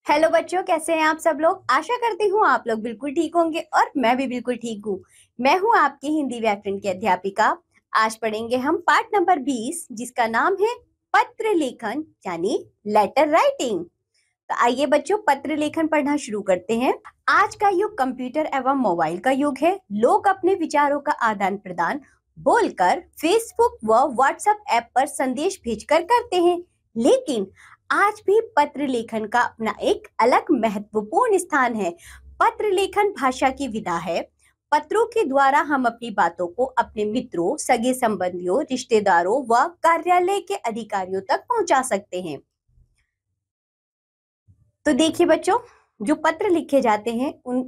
Hello बच्चों, कैसे हैं आप सब लोग। आशा करती हूँ आप लोग बिल्कुल ठीक होंगे और मैं भी बिल्कुल ठीक हूँ। मैं हूँ आपकी हिंदी व्याकरण की अध्यापिका। आज पढ़ेंगे हम पाठ नंबर 20 जिसका नाम है पत्र लेखन यानी लेटर राइटिंग। तो आइए बच्चों, पत्र लेखन पढ़ना शुरू करते हैं। आज का युग कंप्यूटर एवं मोबाइल का युग है। लोग अपने विचारों का आदान प्रदान बोलकर फेसबुक व व्हाट्सएप ऐप पर संदेश भेजकर करते हैं, लेकिन आज भी पत्र लेखन का अपना एक अलग महत्वपूर्ण स्थान है। पत्र लेखन भाषा की विधा है। पत्रों के द्वारा हम अपनी बातों को अपने मित्रों, सगे संबंधियों, रिश्तेदारों व कार्यालय के अधिकारियों तक पहुंचा सकते हैं। तो देखिए बच्चों, जो पत्र लिखे जाते हैं उन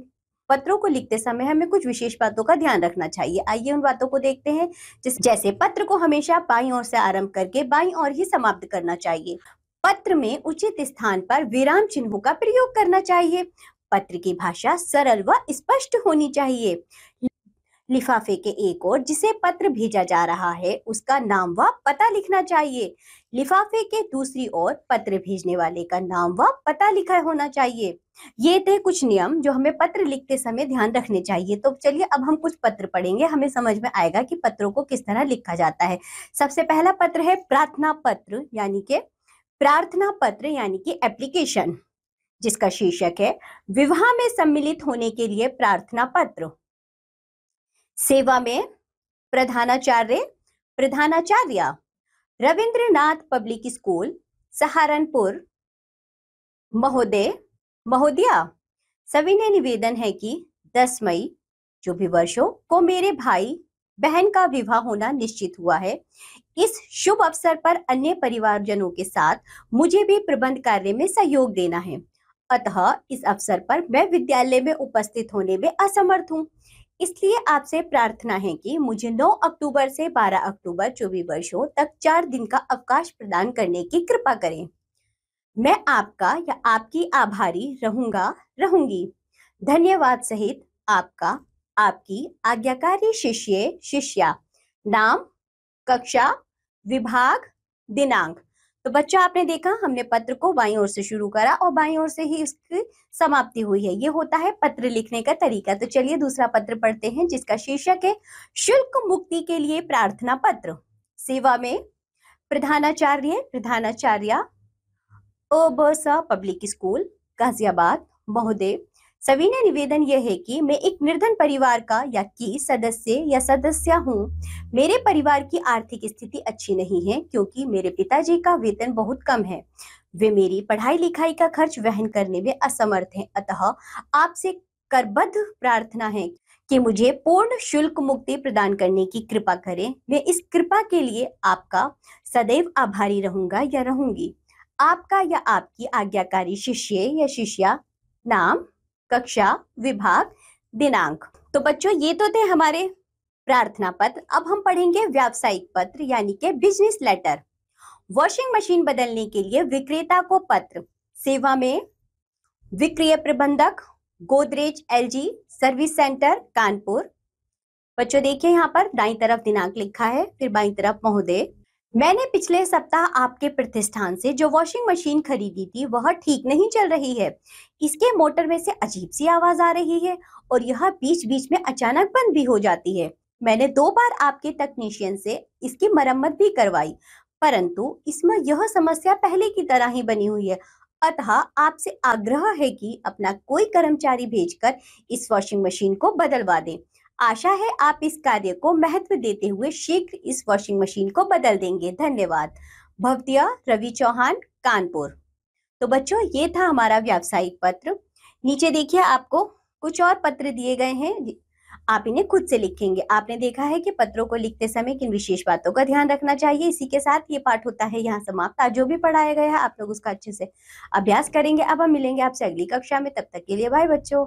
पत्रों को लिखते समय हमें कुछ विशेष बातों का ध्यान रखना चाहिए। आइए उन बातों को देखते हैं। जैसे पत्र को हमेशा बाईं ओर से आरंभ करके बाईं ओर ही समाप्त करना चाहिए। पत्र में उचित स्थान पर विराम चिन्हों का प्रयोग करना चाहिए। पत्र की भाषा सरल व स्पष्ट होनी चाहिए। लिफाफे के एक ओर जिसे पत्र भेजा जा रहा है उसका नाम व पता लिखना चाहिए। लिफाफे के दूसरी ओर पत्र भेजने वाले का नाम व पता लिखा होना चाहिए। ये थे कुछ नियम जो हमें पत्र लिखते समय ध्यान रखने चाहिए। तो चलिए अब हम कुछ पत्र पढ़ेंगे, हमें समझ में आएगा कि पत्रों को किस तरह लिखा जाता है। सबसे पहला पत्र है प्रार्थना पत्र यानी कि एप्लीकेशन, जिसका शीर्षक है विवाह में सम्मिलित होने के लिए प्रार्थना पत्र। सेवा में प्रधानाचार्य रविंद्रनाथ पब्लिक स्कूल सहारनपुर महोदया, सविनय निवेदन है कि 10 मई जो भी वर्ष हो को मेरे भाई बहन का विवाह होना निश्चित हुआ है। इस शुभ अवसर पर अन्य परिवारजनों के साथ मुझे भी प्रबंध कार्य में सहयोग देना है। अतः इस अवसर पर मैं विद्यालय में उपस्थित होने में असमर्थ हूँ, इसलिए आपसे प्रार्थना है कि मुझे 9 अक्टूबर से 12 अक्टूबर जो भी वर्ष हो तक 4 दिन का अवकाश प्रदान करने की कृपा करें। मैं आपका या आपकी आभारी रहूंगी। धन्यवाद सहित आपका, आपकी आज्ञाकारी शिष्या। नाम, कक्षा, विभाग, दिनांक। तो बच्चों आपने देखा, हमने पत्र को बाईं ओर से शुरू करा और बाईं ओर से ही इसकी समाप्ति हुई है। ये होता है पत्र लिखने का तरीका। तो चलिए दूसरा पत्र पढ़ते हैं जिसका शीर्षक है शुल्क मुक्ति के लिए प्रार्थना पत्र। सेवा में प्रधानाचार्य ओबस पब्लिक स्कूल गाजियाबाद महोदय, सविनय निवेदन यह है कि मैं एक निर्धन परिवार का या की सदस्य हूँ। मेरे परिवार की आर्थिक स्थिति अच्छी नहीं है क्योंकि मेरे पिताजी का वेतन बहुत कम है। वे मेरी पढ़ाई लिखाई का खर्च वहन करने में असमर्थ हैं। अतः आपसे करबद्ध प्रार्थना है कि मुझे पूर्ण शुल्क मुक्ति प्रदान करने की कृपा करें। मैं इस कृपा के लिए आपका सदैव आभारी रहूंगा या रहूंगी। आपका या आपकी आज्ञाकारी शिष्य या शिष्या। नाम, कक्षा, विभाग, दिनांक। तो बच्चों ये तो थे हमारे प्रार्थना पत्र। अब हम पढ़ेंगे व्यावसायिक पत्र यानी कि बिजनेस लेटर। वॉशिंग मशीन बदलने के लिए विक्रेता को पत्र। सेवा में विक्रय प्रबंधक, Godrej LG service centre Kanpur. बच्चों देखिए यहाँ पर दाईं तरफ दिनांक लिखा है, फिर बाईं तरफ महोदय। मैंने पिछले सप्ताह आपके प्रतिष्ठान से जो वॉशिंग मशीन खरीदी थी वह ठीक नहीं चल रही है। इसके मोटर में से अजीब सी आवाज आ रही है और यह बीच बीच में अचानक बंद भी हो जाती है। मैंने 2 बार आपके तकनीशियन से इसकी मरम्मत भी करवाई, परंतु इसमें यह समस्या पहले की तरह ही बनी हुई है। अतः आपसे आग्रह है कि अपना कोई कर्मचारी भेजकर इस वॉशिंग मशीन को बदलवा दें। आशा है आप इस कार्य को महत्व देते हुए शीघ्र इस वॉशिंग मशीन को बदल देंगे। धन्यवाद। भवदिया रवि चौहान कानपुर। तो बच्चों ये था हमारा व्यावसायिक पत्र। नीचे देखिए आपको कुछ और पत्र दिए गए हैं, आप इन्हें खुद से लिखेंगे। आपने देखा है कि पत्रों को लिखते समय किन विशेष बातों का ध्यान रखना चाहिए। इसी के साथ ये पाठ होता है यहाँ समाप्त। आज जो भी पढ़ाया गया है आप लोग उसका अच्छे से अभ्यास करेंगे। अब हम मिलेंगे आपसे अगली कक्षा में, तब तक के लिए बाय बच्चों।